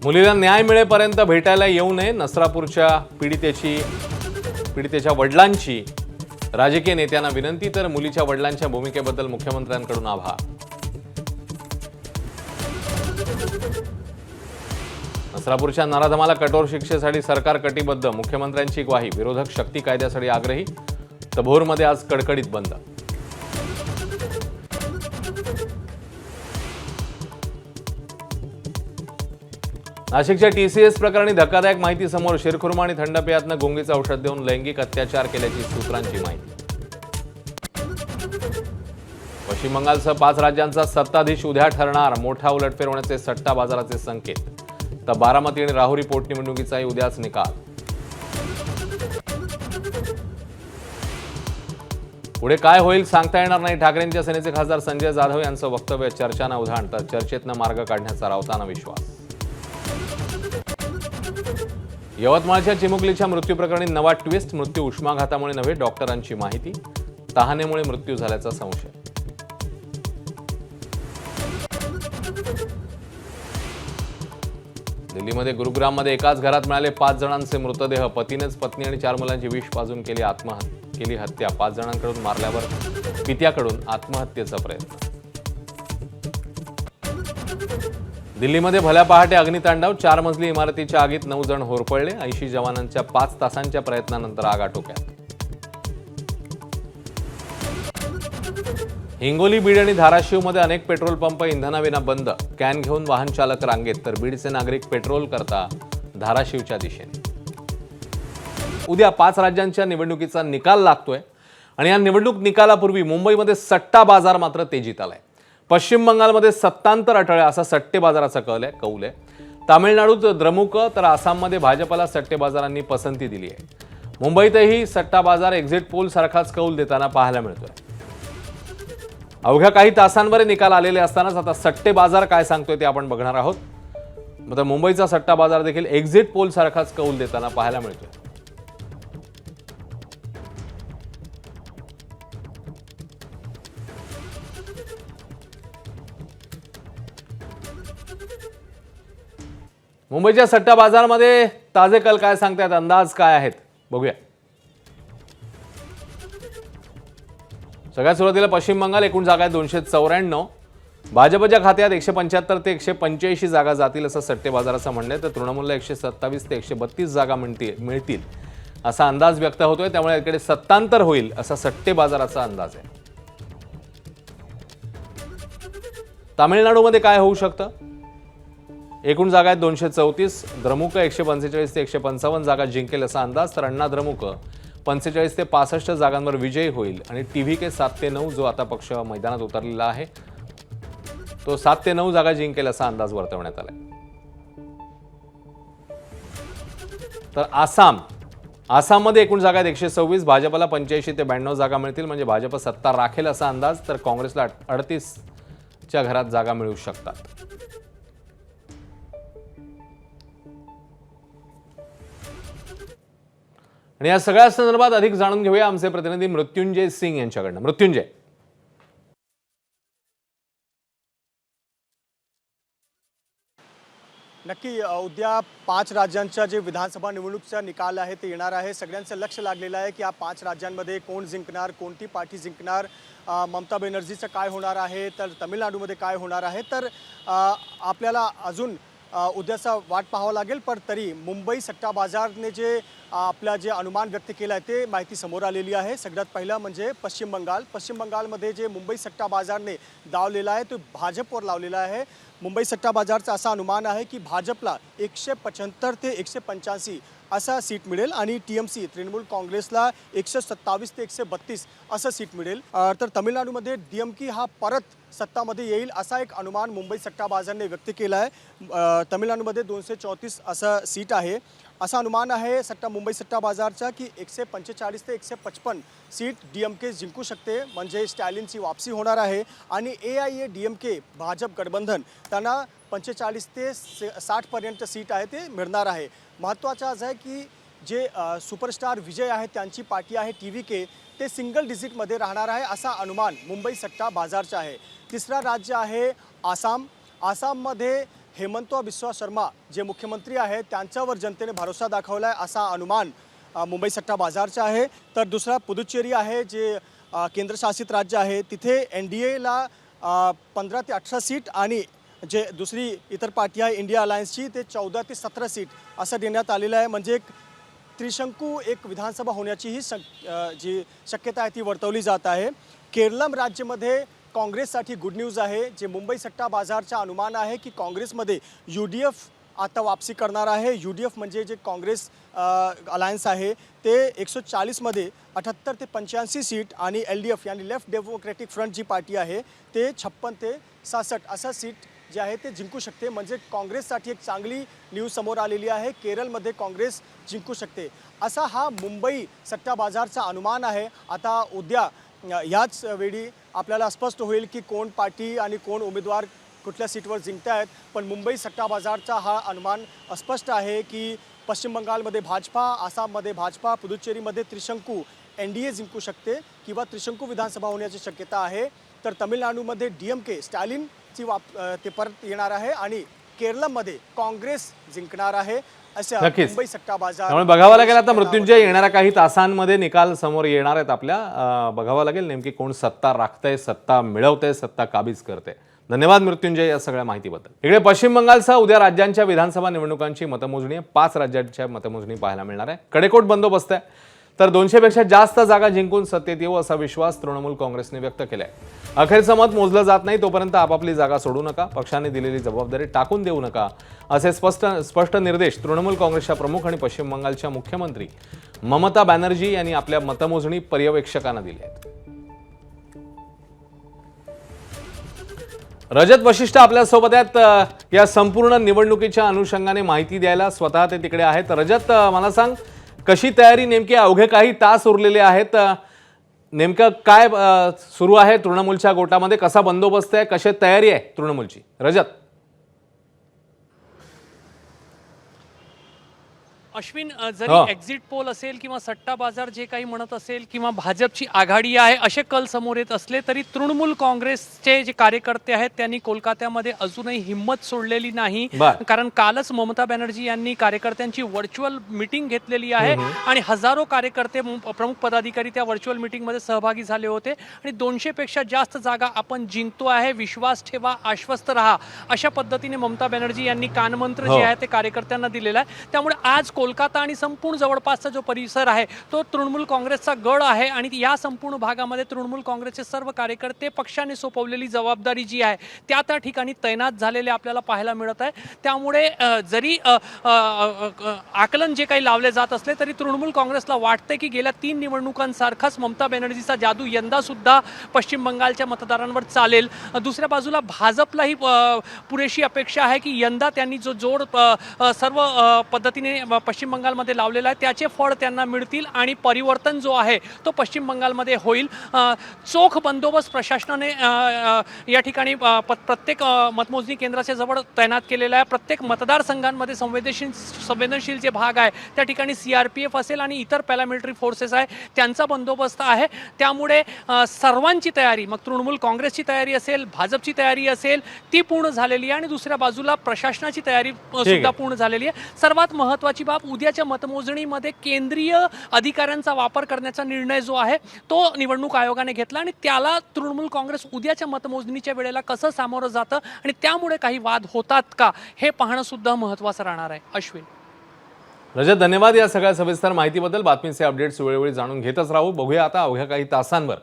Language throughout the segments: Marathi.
मुलीला न्याय मिळेपर्यंत भेटायला येऊ नये, नसरापूरच्या पीडितेच्या वडिलांची राजकीय नेत्यांना विनंती, तर मुलीच्या वडिलांच्या भूमिकेबद्दल मुख्यमंत्र्यांकडून आभार. नसरापूरच्या नराधमाला कठोर शिक्षेसाठी सरकार कटिबद्ध, मुख्यमंत्र्यांची ग्वाही. विरोधक शक्ती कायद्यासाठी आग्रही, तर भोरमध्ये आज कडकडीत बंद. नाशिकच्या TCS प्रकरणी धक्कादायक माहिती समोर. शिरखुर्मा आणि थंड पेयातनं गुंगीचं औषध देऊन लैंगिक अत्याचार केल्याची सूत्रांची माहिती. पश्चिम बंगालसह 5 राज्यांचा सत्ताधीश उद्या ठरणार. मोठा उलटफेर होण्याचे सट्टा बाजाराचे संकेत. तर बारामती आणि राहुरी पोटनिवडणुकीचाही उद्याच निकाल. पुढे काय होईल सांगता येणार नाही. ठाकरेंच्या सेनेचे खासदार संजय जाधव यांचं वक्तव्य चर्चांना उधाण, तर चर्चेतनं मार्ग काढण्याचा राऊतांना विश्वास. यवतमाळच्या चिमुकलीच्या मृत्यू प्रकरणी नवा ट्विस्ट. मृत्यू उष्माघातामुळे नव्हे, डॉक्टरांची माहिती. तहानेमुळे मृत्यू झाल्याचा संशय. दिल्लीमध्ये गुरुग्राममध्ये एकाच घरात मिळाले 5 जणांचे मृतदेह. पतीनेच पत्नी आणि 4 मुलांची विष पाजून केली हत्या. 5 जणांकडून मारल्यावर पित्याकडून आत्महत्येचा प्रयत्न. दिल्लीमध्ये भल्या पहाटे अग्नितांडव. 4 मजली इमारतीच्या आगीत 9 जण होरपळले. 80 जवानांच्या 5 तासांच्या प्रयत्नानंतर आग आटोक्यात. हिंगोली, बीड आणि धाराशिवमध्ये अनेक पेट्रोल पंप इंधनाविना बंद. कॅन घेऊन वाहन चालक रांगेत, तर बीडचे नागरिक पेट्रोल करता धाराशिवच्या दिशेने. उद्या 5 राज्यांच्या निवडणुकीचा निकाल लागतोय आणि या निवडणूक निकालापूर्वी मुंबईमध्ये सट्टा बाजार मात्र तेजीत आलाय. पश्चिम बंगालमध्ये सत्तांतर अटळ्या असा सट्टे बाजाराचा कौल आहे. तामिळनाडूत द्रमुक, तर आसाममध्ये भाजपला सट्टे बाजारांनी पसंती दिली आहे. मुंबईतही सट्टा बाजार एक्झिट पोल सारखाच कौल देताना पाहायला मिळतोय. अवघ्या काही तासांवर निकाल आलेले असतानाच आता सट्टे बाजार काय सांगतोय ते आपण बघणार आहोत. मात्र मुंबईचा सट्टा बाजार देखील एक्झिट पोल सारखाच कौल देताना पाहायला मिळतोय. मुंबईच्या सट्टा बाजारामध्ये ताजे कल काय सांगतायत, अंदाज काय आहेत, बघूया. सगळ्यात सुरुवातीला पश्चिम बंगाल. एकूण जागा आहेत 294. भाजपच्या खात्यात 175 ते 185 जागा जातील असं सट्टे बाजाराचं म्हणणं आहे. तर तृणमूलला 127 ते 132 जागा मिळतील असा अंदाज व्यक्त होतोय. त्यामुळे याकडे सत्तांतर होईल असा सट्टे बाजाराचा अंदाज आहे. तामिळनाडूमध्ये काय होऊ शकतं? एकूण जागा आहेत 234. द्रमुक 145 ते 155 जागा जिंकेल असा अंदाज. तर अण्णा द्रमुक 45 ते 65 जागांवर विजयी होईल आणि TVK 7 ते 9 जो आता पक्ष मैदानात उतरलेला आहे तो 7 ते 9 जागा जिंकेल असा अंदाज वर्तवण्यात आलाय. तर आसाममध्ये एकूण जागा आहेत 126. भाजपला 85 ते 92 जागा मिळतील, म्हणजे भाजप सत्ता राखेल असा अंदाज. तर काँग्रेसला 38च्या घरात जागा मिळू शकतात. आणि या सगळ्या संदर्भात अधिक जाणून घेऊया आमचे प्रतिनिधी मृत्युंजय सिंग यांच्याकडनं. मृत्युंजय, नक्की उद्या 5 राज्यांच्या जे विधानसभा निवडणुकीचा निकाल आहे ते येणार आहे. सगळ्यांचं लक्ष लागलेलं आहे की या 5 राज्यांमध्ये कोण जिंकणार, कोणती पार्टी जिंकणार, ममता बॅनर्जीचं काय होणार आहे, तर तमिळनाडूमध्ये काय होणार आहे. तर आपल्याला अजून उद्याचा वाट पाहावं लागेल. पण तरी मुंबई सट्टा बाजारने जे आपला जे अनुमान व्यक्त केलं आहे ते माहिती समोर आलेली आहे. सगळ्यात पहिलं म्हणजे पश्चिम बंगालमध्ये जे मुंबई सट्टा बाजारने डावलेला आहे तो भाजपवर लावलेला आहे. मुंबई सट्टा बाजारचा असा अनुमान आहे की भाजपला 175 ते 185 असा सीट मिळेल आणि TMC तृणमूल काँग्रेसला 127 ते 132 असं सीट मिळेल. तर तमिळनाडूमध्ये DMK हा परत सत्तामध्ये येईल असा एक अनुमान मुंबई सट्टा बाजारने व्यक्त केला आहे. तमिळनाडूमध्ये 234 असं सीट आहे. असं अनुमान आहे मुंबई सट्टा बाजारचा की 145 ते 155 सीट DMK जिंकू शकते, म्हणजे स्टॅलिनची वापसी होणार आहे. आणि AIADMK भाजप गठबंधन त्यांना 45 ते 60 पर्यंत सीट आहे ते मिळणार आहे. महत्त्वाचं असं आहे की जे सुपरस्टार विजय आहे त्यांची पार्टी आहे TVK ते सिंगल डिजिटमध्ये राहणार आहे असा अनुमान मुंबई सट्टा बाजारचा आहे. तिसरा राज्य आहे आसाममध्ये हेमंत बिस्वा शर्मा जे मुख्यमंत्री आहेत त्यांच्यावर जनतेने भरोसा दाखवला आहे असा अनुमान मुंबई सट्टा बाजारचा आहे। तर दुसरा पुदुच्चेरी आहे जे केंद्रशासित राज्य आहे, तिथे NDAला 15 ते 18 सीट आणि जे दुसरी इतर पार्टी आहे इंडिया अलायन्सची ते 14 ते 17 सीट असं देण्यात आलेलं आहे। म्हणजे एक त्रिशंकू एक विधानसभा होण्याची ही जी शक्यता आहे ती वर्तवली जात आहे। केरळम राज्यामध्ये काँग्रेससाठी गुड न्यूज आहे। जे मुंबई सट्टा बाजारचा अनुमान आहे की काँग्रेसमध्ये UDF आता वापसी करणार आहे। UDF म्हणजे जे काँग्रेस अलायन्स आहे ते 140 मध्ये 78 ते 85 सीट आणि LDF यानी लेफ्ट डेमोक्रेटिक फ्रंट जी पार्टी आहे ते 56 ते 66 असा सीट जे आहे ते जिंकू शकते। म्हणजे काँग्रेससाठी एक चांगली न्यूज समोर आलेली आहे। केरळमध्ये काँग्रेस जिंकू शकते असा हा मुंबई सट्टा बाजारचा अनुमान आहे। आता उद्या याच वेळी आपल्याला स्पष्ट होईल की कोण पार्टी आणि कोण उमेदवार कुठल्या सीटवर जिंकत आहेत। पण मुंबई सट्टा बाजारचा हा अनुमान स्पष्ट आहे की पश्चिम बंगालमध्ये भाजपा, आसाममध्ये भाजपा, पुदुच्चेरीमध्ये त्रिशंकू NDA जिंकू शकते किंवा त्रिशंकू विधानसभा होण्याची शक्यता आहे। तर तमिळनाडूमध्ये DMK स्टॅलिनची ते परत येणार आहे आणि केरळमध्ये काँग्रेस जिंकणार आहे असे मुंबई सट्टा बाजार। त्यामुळे बघावं लागेल आता मृत्युंजय येणाऱ्या काही तासांमध्ये निकाल समोर येणार आहेत आपल्या। बघावं लागेल नेमकी कोण सत्ता राखतंय, सत्ता मिळवतंय, सत्ता काबीज करते। धन्यवाद मृत्युंजय या सगळ्या माहितीबद्दल। इकडे पश्चिम बंगालसह उद्या राज्यांच्या विधानसभा निवडणुकांची मतमोजणी आहे। 5 राज्यांच्या मतमोजणी पाहायला मिळणार आहे। कडेकोट बंदोबस्त आहे। तर 200 पेक्षा जास्त जागा जिंकून सत्तेत येऊ असा विश्वास तृणमूल काँग्रेसने व्यक्त केलाय। अखेरचं मत मोजलं जात नाही तोपर्यंत आपापली जागा सोडू नका, पक्षाने दिलेली जबाबदारी टाकून देऊ नका असे स्पष्ट निर्देश तृणमूल काँग्रेसच्या प्रमुख आणि पश्चिम बंगालच्या मुख्यमंत्री ममता बॅनर्जी यांनी आपल्या मतमोजणी पर्यवेक्षकांना दिले आहेत। रजत वशिष्ठ आपल्यासोबत आहेत या संपूर्ण निवडणुकीच्या अनुषंगाने माहिती द्यायला स्वतः ते तिकडे आहेत। रजत, मला सांग कशी तयारी, नेमकी अवघे काही तास उरलेले आहेत, नेमकं काय सुरू आहे तृणमूलच्या गोटामध्ये, कसा बंदोबस्त आहे, कशी तयारी आहे तृणमूलची? रजत। अश्विन, जरी एक्झिट पोल असेल किंवा सट्टा बाजार जे काही म्हणत असेल किंवा भाजपची आघाडी आहे असे कल समोर येत असले तरी तृणमूल काँग्रेसचे जे कार्यकर्ते आहेत त्यांनी कोलकात्यामध्ये अजूनही हिंमत सोडलेली नाही। कारण कालच ममता बॅनर्जी यांनी कार्यकर्त्यांची व्हर्च्युअल मीटिंग घेतलेली आहे आणि हजारो कार्यकर्ते, प्रमुख पदाधिकारी त्या व्हर्च्युअल मीटिंगमध्ये सहभागी झाले होते आणि 200 पेक्षा जास्त जागा आपण जिंकतो आहे, विश्वास ठेवा, आश्वस्त राहा अशा पद्धतीने ममता बॅनर्जी यांनी कानमंत्र जे आहे ते कार्यकर्त्यांना दिलेला आहे। त्यामुळे आज कोलकाता आणि संपूर्ण जवळपासचा जो परिसर आहे तो तृणमूल काँग्रेसचा गड आहे आणि या संपूर्ण भागामध्ये तृणमूल काँग्रेसचे सर्व कार्यकर्ते पक्षाने सोपवलेली जबाबदारी जी आहे त्या ठिकाणी तैनात झालेले आपल्याला पाहायला मिळत आहे। त्यामुळे जरी आकलन जे काही लावले जात असले तरी तृणमूल काँग्रेसला वाटते की गेल्या 3 निवडणुकांसारखाच ममता बॅनर्जीचा जादू यंदा सुद्धा पश्चिम बंगालच्या मतदारांवर चालेल। दुसऱ्या बाजूला भाजपलाही पुरेशी अपेक्षा आहे की यंदा त्यांनी जो जोड सर्व पद्धतीने पश्चिम बंगालमध्ये लावलेला आहे त्याचे फळ त्यांना मिळतील आणि परिवर्तन जो आहे तो पश्चिम बंगालमध्ये होईल। चोख बंदोबस्त प्रशासनाने या ठिकाणी प्रत्येक मतमोजणी केंद्राच्या जवळ तैनात केलेला आहे। प्रत्येक मतदारसंघांमध्ये संवेदनशील जे भाग आहे त्या ठिकाणी CRPF असेल आणि इतर पॅरामिलिटरी फोर्सेस आहे त्यांचा बंदोबस्त आहे। त्यामुळे सर्वांची तयारी, मग तृणमूल काँग्रेसची तयारी असेल, भाजपची तयारी असेल, ती पूर्ण झालेली आहे आणि दुसऱ्या बाजूला प्रशासनाची तयारी सुद्धा पूर्ण झालेली आहे। सर्वात महत्त्वाची बाब, उद्याच्या मतमोजणीमध्ये केंद्रीय अधिकाऱ्यांचा वापर करण्याचा निर्णय जो आहे तो निवडणूक आयोगाने घेतला आणि त्याला तृणमूल काँग्रेस उद्याच्या मतमोजणीच्या वेळेला कसं सामोरं जातं आणि त्यामुळे काही वाद होतात का हे पाहणं सुद्धा महत्त्वाचं राहणार आहे। अश्विन। रजत, धन्यवाद या सगळ्या सविस्तर माहितीबद्दल। बातमीचे अपडेट्स वेळोवेळी जाणून घेतच राहू। बघूया आता अवघ्या काही तासांवर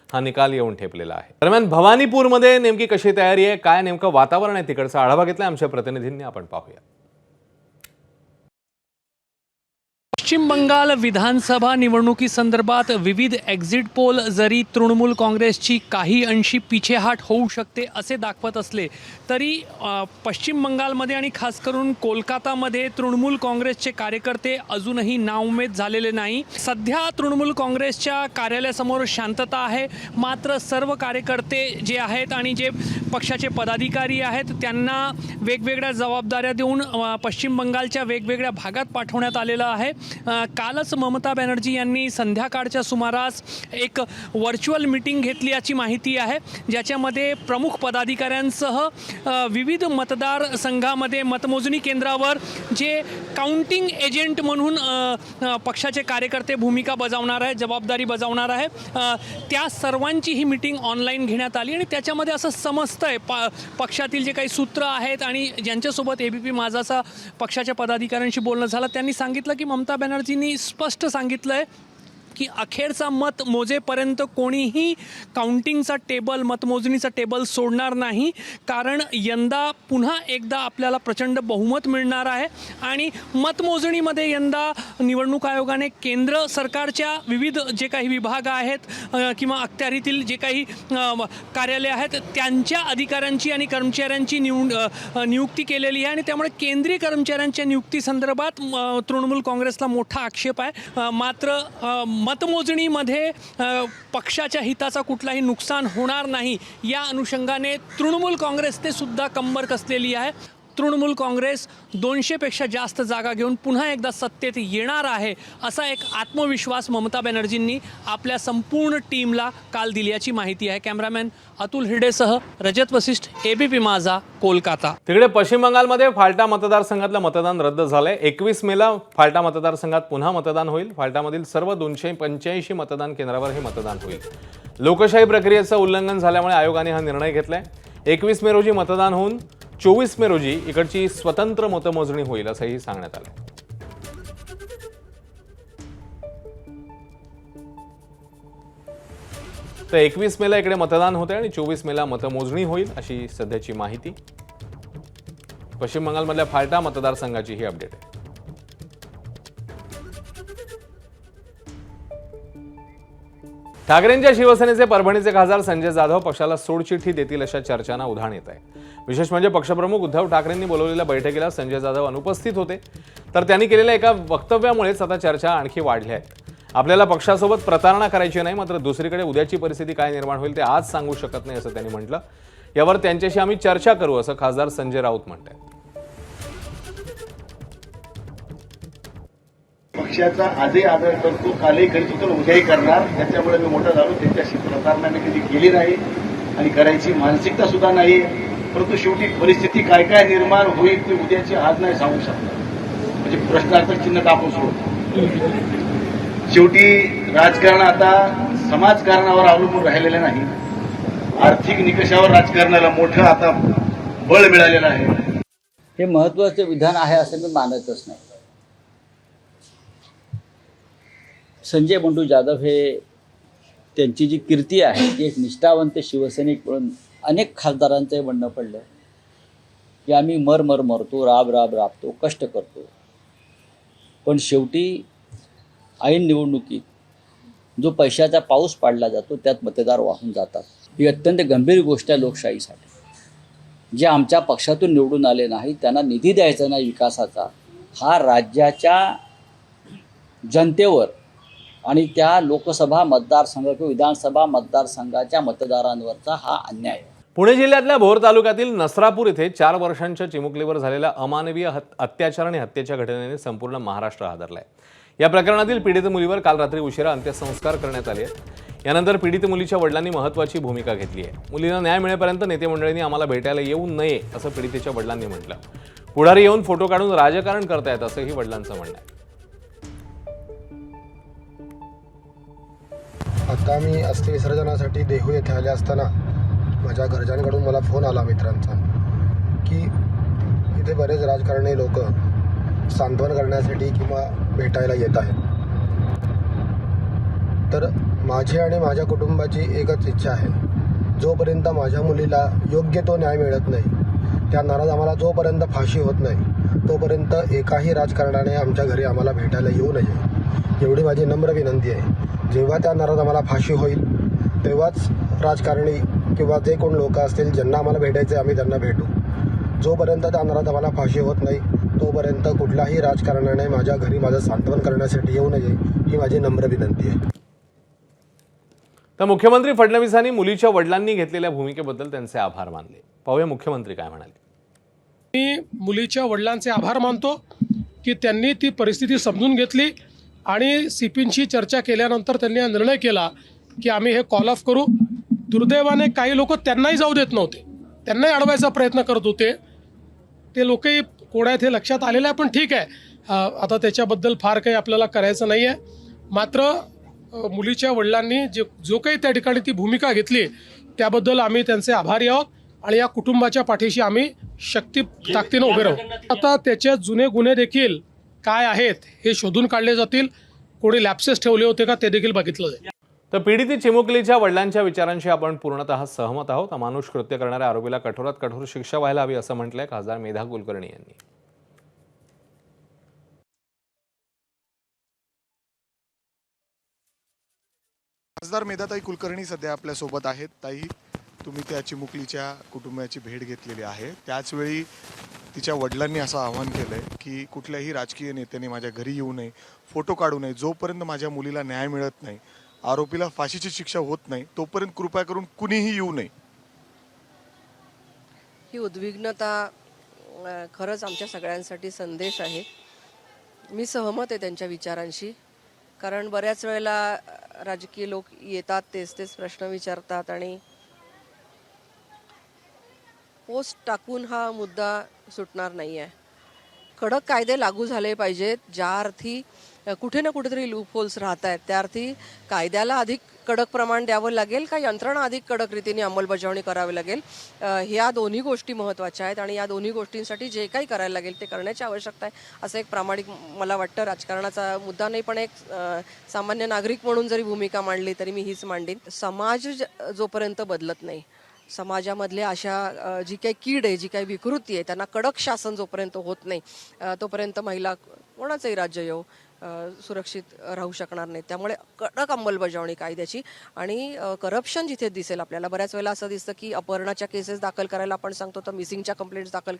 हा निकाल येऊन ठेपलेला आहे। दरम्यान भवानीपूरमध्ये नेमकी कशी तयारी आहे, काय नेमकं वातावरण आहे तिकडचा आढावा घेतलाय आमच्या प्रतिनिधींनी, आपण पाहूया। पश्चिम बंगाल विधानसभा निवडणुकीसंदर्भात विविध एक्झिट पोल जरी तृणमूल काँग्रेसची काही अंशी पिछेहाट होऊ शकते असे दाखवत असले तरी पश्चिम बंगालमध्ये आणि खास करून कोलकातामध्ये तृणमूल काँग्रेसचे कार्यकर्ते अजूनही नाउमेद झालेले नाही। सध्या तृणमूल काँग्रेसच्या कार्यालयासमोर शांतता आहे, मात्र सर्व कार्यकर्ते जे आहेत आणि जे पक्षाचे पदाधिकारी आहेत त्यांना वेगवेगळ्या जबाबदाऱ्या देऊन पश्चिम बंगालच्या वेगवेगळ्या भागात पाठवण्यात आलेलं आहे. कालच ममता बॅनर्जी यांनी संध्याकाळच्या सुमारास एक व्हर्च्युअल मीटिंग घेतली याची माहिती आहे, ज्याच्यामध्ये प्रमुख पदाधिकाऱ्यांसह विविध मतदारसंघामध्ये मतमोजणी केंद्रावर जे काउंटिंग एजंट म्हणून पक्षाचे कार्यकर्ते भूमिका बजावणार आहे, जबाबदारी बजावणार आहे, त्या सर्वांची ही मीटिंग ऑनलाईन घेण्यात आली. आणि त्याच्यामध्ये असं समजतंय पक्षातील जे काही सूत्र आहेत आणि ज्यांच्यासोबत ABP माझाचा पक्षाच्या पदाधिकाऱ्यांशी बोलणं झालं, त्यांनी सांगितलं की ममता बॅनर्जींनी स्पष्ट सांगितलं आहे की अखेरचा मत मोजेपर्यंत कोणीही काउंटिंगचा टेबल, मतमोजणीचा टेबल सोडणार नाही, कारण यंदा पुन्हा एकदा आपल्याला प्रचंड बहुमत मिळणार आहे. आणि मतमोजणीमध्ये यंदा निवडणूक आयोगाने केंद्र सरकारच्या विविध जे काही विभाग आहेत किंवा अखत्यारीतील जे काही कार्यालय आहेत त्यांच्या अधिकाऱ्यांची आणि कर्मचाऱ्यांची नियुक्ती केलेली आहे. आणि त्यामुळे केंद्रीय कर्मचाऱ्यांच्या नियुक्तीसंदर्भात तृणमूल काँग्रेसला मोठा आक्षेप आहे. मात्र मतमोजणीमध्ये पक्षाच्या हिताचा कुठलाही नुकसान होणार नाही या अनुषंगाने तृणमूल काँग्रेसने सुद्धा कंबर कसलेली आहे. तृणमूल काँग्रेस 200पेक्षा जास्त जागा घेऊन पुन्हा एकदा सत्तेत येणार आहे असा एक आत्मविश्वास ममता बॅनर्जींनी आपल्या संपूर्ण टीमला काल दिल्याची माहिती आहे. कॅमेरामॅन अतुल हिरडेसह रजत वसिष्ठ, ABP माझा, कोलकाता. तिकडे पश्चिम बंगालमध्ये फाल्टा मतदारसंघातलं मतदान रद्द झालंय. 21 मेला फाल्टा मतदारसंघात पुन्हा मतदान होईल. फाल्टामधील सर्व 285 मतदान केंद्रावर हे मतदान होईल. लोकशाही प्रक्रियेचं उल्लंघन झाल्यामुळे आयोगाने हा निर्णय घेतलाय. 21 मे रोजी मतदान होऊन 24 मे रोजी इकडची स्वतंत्र मतमोजणी होईल असंही सांगण्यात आलं. तर 21 मेला इकडे मतदान होते आणि 24 मेला मतमोजणी होईल अशी सध्याची माहिती. पश्चिम बंगालमधल्या फाल्टा मतदारसंघाची ही अपडेट आहे. ठाकरेंच्या शिवसेनेचे परभणीचे खासदार संजय जाधव पक्षाला सोडचिठ्ठी देतील अशा चर्चांना उधाण येत आहे. विशेष म्हणजे पक्षप्रमुख उद्धव ठाकरेंनी बोलवलेल्या बैठकीला संजय जाधव अनुपस्थित होते, तर त्यांनी केलेल्या एका वक्तव्यामुळेच आता चर्चा आणखी वाढल्या आहेत. आपल्याला पक्षासोबत प्रतारणा करायची नाही, मात्र दुसरीकडे उद्याची परिस्थिती काय निर्माण होईल ते आज सांगू शकत नाही असं त्यांनी म्हटलं. यावर त्यांच्याशी आम्ही चर्चा करू असं खासदार संजय राऊत म्हणतात. पक्षाचा आजही आदर करतो, कालही करीत होतो, उद्याही करणार. त्याच्यामुळे मी मोठा झालो. त्यांच्याशी प्रतारणा मी कधी केली नाही आणि करायची मानसिकता सुद्धा नाही. परंतु शेवटी परिस्थिती काय काय निर्माण होईल ते उद्याची आज नाही सांगू शकणार. म्हणजे प्रश्नार्थक चिन्ह टाकून सोडतो. शेवटी राजकारण आता समाजकारणावर अवलंबून राहिलेलं नाही, आर्थिक निकषावर राजकारणाला मोठं आता बळ मिळालेलं आहे. हे महत्त्वाचं विधान आहे असं मी मानतच नाही. संजय बंडू जाधव हे त्यांची जी कीर्ती आहे ती एक निष्ठावंत शिवसैनिक म्हणून अनेक खासदारांचंही म्हणणं पडलं की आम्ही मरतो, राबतो, कष्ट करतो, पण शेवटी ऐन निवडणुकीत जो पैशाचा पाऊस पाडला जातो त्यात मतदार वाहून जातात. ही अत्यंत गंभीर गोष्ट आहे लोकशाहीसाठी. जे आमच्या पक्षातून निवडून आले नाही त्यांना निधी द्यायचा नाही विकासाचा, हा राज्याच्या जनतेवर आणि त्या लोकसभा मतदारसंघ किंवा विधानसभा मतदारसंघाच्या मतदारांवरचा हा अन्याय आहे. पुणे जिल्ह्यातल्या भोर तालुक्यातील नसरापूर इथे 4 वर्षांच्या चिमुकलीवर झालेल्या अमानवीय अत्याचार आणि हत्येच्या घटनेने संपूर्ण महाराष्ट्र हादरलाय. या प्रकरणातील पीडित मुलीवर काल रात्री उशिरा अंत्यसंस्कार करण्यात आले आहेत. यानंतर पीडित मुलीच्या वडिलांनी महत्त्वाची भूमिका घेतली आहे. मुलीला न्याय मिळेपर्यंत नेते मंडळींनी आम्हाला भेटायला येऊ नये असं पीडितेच्या वडिलांनी म्हटलं. पुढारी येऊन फोटो काढून राजकारण करतायत असंही वडिलांचं म्हणणं आहे. आता मी अस्थि विसर्जनासाठी देहू येथे आले असताना माझ्या घरच्यांकडून मला फोन आला मित्रांचा की इथे बरेच राजकारणी लोक सांत्वन करण्यासाठी किंवा भेटायला येत आहेत. तर माझी आणि माझ्या कुटुंबाची एकच इच्छा आहे, जोपर्यंत माझ्या मुलीला योग्य तो न्याय मिळत नाही, त्या नराधमाला जोपर्यंत फाशी होत नाही तोपर्यंत एकाही राजकारणाने आमच्या घरी आम्हाला भेटायला येऊ नये, एवढी माझी नम्र विनंती आहे. जेव्हा त्या नराधमाला फाशी होईल तेव्हाच राजकारणी किंवा जे कोण लोक असतील ज्यांना आम्हाला भेटायचे आम्ही त्यांना भेटू. जोपर्यंत त्या नराधमाला फाशी होत नाही तोपर्यंत कुठलाही राजकारणाने माझ्या घरी माझं सांत्वन करण्यासाठी येऊ नये ही माझी नम्र विनंती आहे. तर मुख्यमंत्री फडणवीसांनी मुलीच्या वडिलांनी घेतलेल्या भूमिकेबद्दल त्यांचे आभार मानले. पाहूया मुख्यमंत्री काय म्हणाले. मी मुलीच्या वडिलांचे आभार मानतो की त्यांनी ती परिस्थिती समजून घेतली आणि सीपींशी चर्चा केल्यानंतर त्यांनी हा निर्णय केला की आम्ही हे कॉल ऑफ करू. दुर्दैवाने काही लोक त्यांनाही जाऊ देत नव्हते, त्यांनाही अडवायचा प्रयत्न करत होते. ते लोकही कोण आहेत हे लक्षात आलेलं आहे, पण ठीक आहे, आता त्याच्याबद्दल फार काही आपल्याला करायचं नाही आहे. मात्र मुलीच्या वडिलांनी जो काही त्या ठिकाणी ती भूमिका घेतली त्याबद्दल आम्ही त्यांचे आभारी आहोत आणि या कुटुंबाच्या पाठीशी आम्ही शक्ती ताकदीनं उभे राहू. आता त्याचे जुने गुन्हे देखील काय आहेत हे शोधून काढले जातील. कोणी लॅप्सेस ठेवले होते का ते देखील बघितलं जाईल. तर पीडित चिमुकलीच्या वडिलांच्या विचारांशी आपण पूर्णतः सहमत आहोत. अमानुष कृत्य करणाऱ्या आरोपीला कठोरात कठोर शिक्षा व्हायला हवी असं म्हटलंय खासदार मेधा कुलकर्णी यांनी. खासदार मेधाताई कुलकर्णी सध्या आपल्या सोबत आहेत. ताई, तुम्ही त्या चिमुकलीच्या कुटुंबाची भेट घेतलेली आहे. त्याचवेळी तिच्या वडिलांनी असं आवाहन केलंय की कुठल्याही राजकीय नेत्याने माझ्या घरी येऊ नये, फोटो काढू नये. जोपर्यंत माझ्या मुलीला न्याय मिळत नाही, आरोपीला फाशीची शिक्षा होत नाही, तोपर्यंत कृपा करून कुणीही येऊ नये. ही उद्विग्नता खरंच आमच्या सगळ्यांसाठी संदेश आहे. मी सहमत आहे त्यांच्या विचारांशी, कारण बऱ्याच वेळेला राजकीय लोक येतात, तेच प्रश्न विचारतात आणि पोस्ट टाकून हा मुद्दा सुटणार नाही आहे. कडक कायदे लागू झाले पाहिजेत. ज्या अर्थी कुठे ना कुठेतरी लूपहोल्स राहत आहेत, त्या अर्थी कायद्याला अधिक कडक प्रमाण द्यावं लागेल का यंत्रणा अधिक कडक रीतीने अंमलबजावणी करावी लागेल, ह्या दोन्ही गोष्टी महत्त्वाच्या आहेत आणि या दोन्ही गोष्टींसाठी जे काही करायला लागेल ते करण्याची आवश्यकता आहे. असं एक प्रामाणिक मला वाटतं. राजकारणाचा मुद्दा नाही, पण एक सामान्य नागरिक म्हणून जरी भूमिका मांडली तरी मी हीच मांडीन. समाज जोपर्यंत बदलत नाही, समाजामधल्या अशा जी काही कीड आहे, जी काही विकृती आहे, त्यांना कडक शासन जोपर्यंत होत नाही तोपर्यंत महिला कोणाचंही राज्य येऊ सुरक्षित राहू शकणार नाही. त्यामुळे कडक अंमलबजावणी कायद्याची आणि करप्शन जिथे दिसेल आपल्याला, बऱ्याच वेळेला असं दिसतं की अपहरणाच्या केसेस दाखल करायला आपण सांगतो तर मिसिंगच्या कंप्लेंट्स दाखल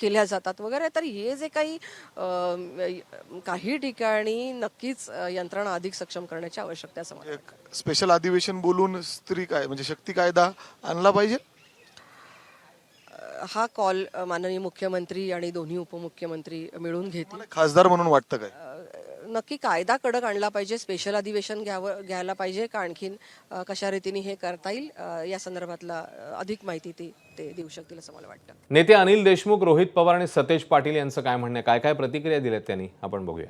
केल्या जातात वगैरे. तर हे जे काही ठिकाणी नक्कीच यंत्रणा अधिक सक्षम करण्याची आवश्यकता असं मला वाटतं. स्पेशल अधिवेशन बोलून स्त्री काय म्हणजे शक्ती कायदा आणला पाहिजे. हा कॉल माननीय मुख्यमंत्री आणि दोन्ही उपमुख्यमंत्री मिळून घेतील. खासदार म्हणून वाटतं काय नक्की कायदा कडक आणला पाहिजे, स्पेशल अधिवेशन घ्यायला पाहिजे का आणखीन कशा रीतीने हे करता येईल या संदर्भातला अधिक माहिती ते देऊ शकतील असं मला वाटतं. नेते अनिल देशमुख, रोहित पवार आणि सतेज पाटील यांचं काय म्हणणं, काय काय प्रतिक्रिया दिल्यात त्यांनी, आपण बघूया.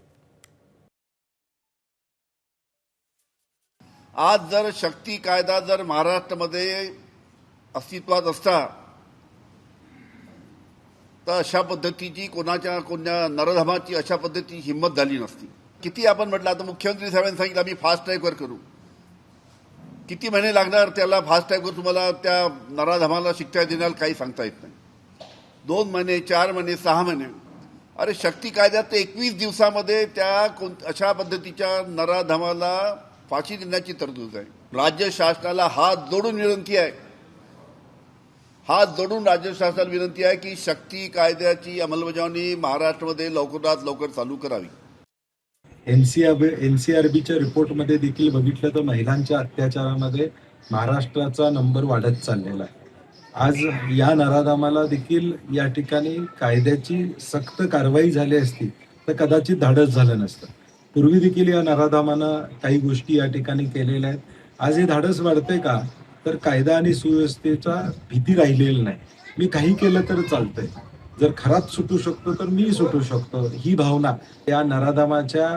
आज जर शक्ती कायदा जर महाराष्ट्रामध्ये अस्तित्वात असता तर अशा पद्धतीची कोणत्या नरधमाची अशा पद्धतीची हिंमत झाली नसती. किती आपण म्हटलं, आता मुख्यमंत्री साहेबांनी सांगितलं आम्ही फास्ट ट्रॅकवर करू. किती महिने लागणार त्याला फास्ट ट्रॅकवर तुम्हाला त्या नराधमाला शिक्षा देण्याला काही सांगता येत नाही. 2 महिने, 4 महिने, 6 महिने. अरे शक्ती कायद्यात 21 दिवसामध्ये त्या अशा पद्धतीच्या नराधमाला फाशी देण्याची तरतूद आहे. राज्य शासनाला हात जोडून विनंती आहे, राज्य शासनाला विनंती आहे की शक्ती कायद्याची अंमलबजावणी महाराष्ट्रामध्ये लवकरात लवकर चालू करावी. एनसीआरबीच्या रिपोर्टमध्ये देखील बघितलं तर महिलांच्या अत्याचारामध्ये महाराष्ट्राचा नंबर वाढत चाललेला आहे. आज या नराधमाला देखील या ठिकाणी कायद्याची सक्त कारवाई झाली असती तर कदाचित धाडस झालं नसतं. पूर्वी देखील या नराधमानं काही गोष्टी या ठिकाणी केलेल्या आहेत. आज हे धाडस वाढतंय का, तर कायदा आणि सुव्यवस्थेचा भीती राहिलेली नाही. मी काही केलं तर चालतंय, जर खरात सुटू शकतो तर मी सुटू शकतो, ही भावना या नराधमाच्या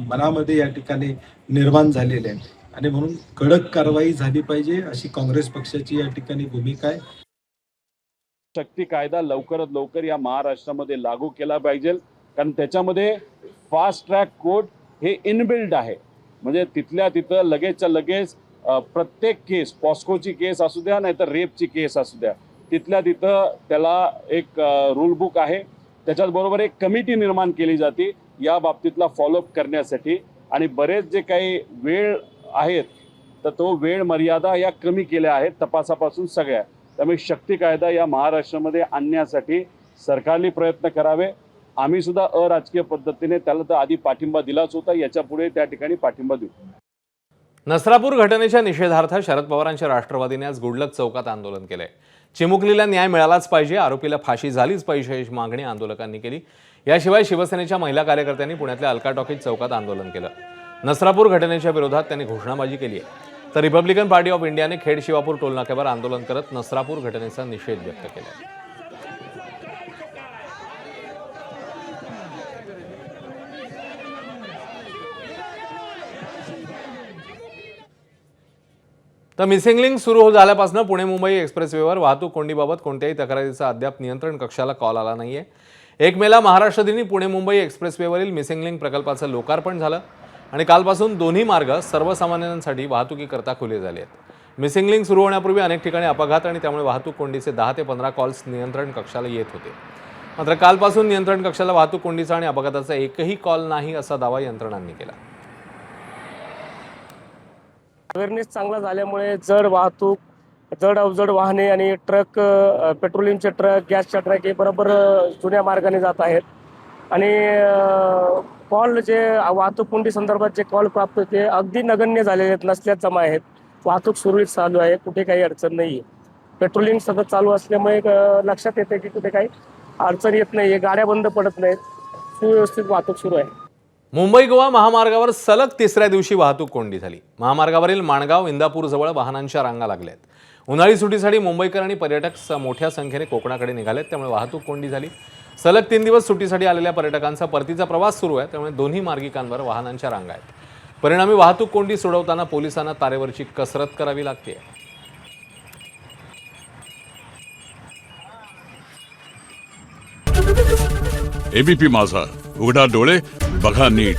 मनामध्ये या ठिकाणी निर्माण झालेली आहे आणि म्हणून कडक कारवाई झाली पाहिजे अशी काँग्रेस पक्षाची या ठिकाणी भूमिका आहे. शक्ती कायदा लवकरात लवकर या महाराष्ट्रामध्ये लागू केला पाहिजे, कारण त्याच्यामध्ये फास्ट ट्रॅक कोर्ट हे इनबिल्ड आहे. म्हणजे तिथल्या तिथं लगेचच्या लगेच प्रत्येक केस, पॉस्कोची केस असू द्या नाहीतर रेपची केस असू द्या, तिथल्या तिथं त्याला एक रूल बुक आहे. त्याच्याबरोबर एक कमिटी निर्माण केली जाते या बाबतीतला फॉलोअप करण्यासाठी आणि बरेच जे काही वेळ आहेत तर तो वेळ मर्यादा या कमी केल्या आहेत तपासापासून सगळ्या. त्यामुळे शक्ती कायदा या महाराष्ट्रामध्ये आणण्यासाठी सरकारने प्रयत्न करावे. आम्ही सुद्धा अराजकीय पद्धतीने त्याला तर आधी पाठिंबा दिलाच होता, याच्या पुढे त्या ठिकाणी पाठिंबा देऊ. नसरापूर घटनेच्या निषेधार्थ शरद पवारांच्या राष्ट्रवादीने आज गुडलक चौकात आंदोलन केलंय. चिमुकलीला न्याय मिळालाच पाहिजे, आरोपीला फाशी झालीच पाहिजे अशी मागणी आंदोलकांनी केली. याशिवाय शिवसेनेच्या महिला कार्यकर्त्यांनी पुण्यातल्या अलका टॉकीज चौकात आंदोलन केलं. नसरापूर घटनेच्या विरोधात त्यांनी घोषणाबाजी केली आहे. तर रिपब्लिकन पार्टी ऑफ इंडियाने खेड शिवापूर टोलनाक्यावर आंदोलन करत नसरापूर घटनेचा निषेध व्यक्त केला. तर मिसिंग लिंक सुरू झाल्यापासून पुणे मुंबई एक्सप्रेसवेवर वाहतूक कोंडीबाबत कोणत्याही तक्रारीचा अद्याप नियंत्रण कक्षाला कॉल आला नाहीये. 1 मेला महाराष्ट्र दिनी पुणे मुंबई एक्सप्रेसवेवरील मिसिंग लिंक प्रकल्पाचं लोकार्पण झालं आणि कालपासून दोन्ही मार्ग सर्वसामान्यांसाठी वाहतुकीकरता खुले झाले आहेत. मिसिंग लिंक सुरू होण्यापूर्वी अनेक ठिकाणी अपघात आणि त्यामुळे वाहतूक कोंडीचे 10 ते 15 कॉल्स नियंत्रण कक्षाला येत होते. मात्र कालपासून नियंत्रण कक्षाला वाहतूक कोंडीचा आणि अपघाताचा एकही कॉल नाही असा दावा यंत्रणांनी केला. अवेअरनेस चांगला झाल्यामुळे जड वाहतूक, जड अवजड वाहने आणि ट्रक, पेट्रोलियमचे ट्रक, गॅसच्या ट्रक हे बरोबर जुन्या मार्गाने जात आहेत. आणि कॉल जे वाहतूक कोंडी संदर्भात जे कॉल प्राप्त होते अगदी नगण्य झालेले आहेत, नसल्यात जमा आहेत. वाहतूक सुरळीत चालू आहे, कुठे काही अडचण नाही आहे. पेट्रोलिंग सतत चालू असल्यामुळे लक्षात येते की कुठे काही अडचण येत नाही आहे, गाड्या बंद पडत नाहीत, सुव्यवस्थित वाहतूक सुरू आहे. मुंबई गोवा महामार्गावर सलग तिसऱ्या दिवशी वाहतूक कोंडी झाली. महामार्गावरील माणगाव इंदापूर जवळ वाहनांच्या रांगा लागल्यात. उन्हाळी सुटीसाठी मुंबईकर आणि पर्यटक मोठ्या संख्येने कोकणाकडे निघालेत, त्यामुळे वाहतूक कोंडी झाली. सलग 3 दिवस सुटीसाठी आलेल्या पर्यटकांचा परतीचा प्रवास सुरू आहे, त्यामुळे दोन्ही मार्गिकांवर वाहनांच्या रांगा आहेत. परिणामी वाहतूक कोंडी सोडवताना पोलिसांना तारेवरची कसरत करावी लागते. एबीपी माझा, उघडा डोळे बघा नीट.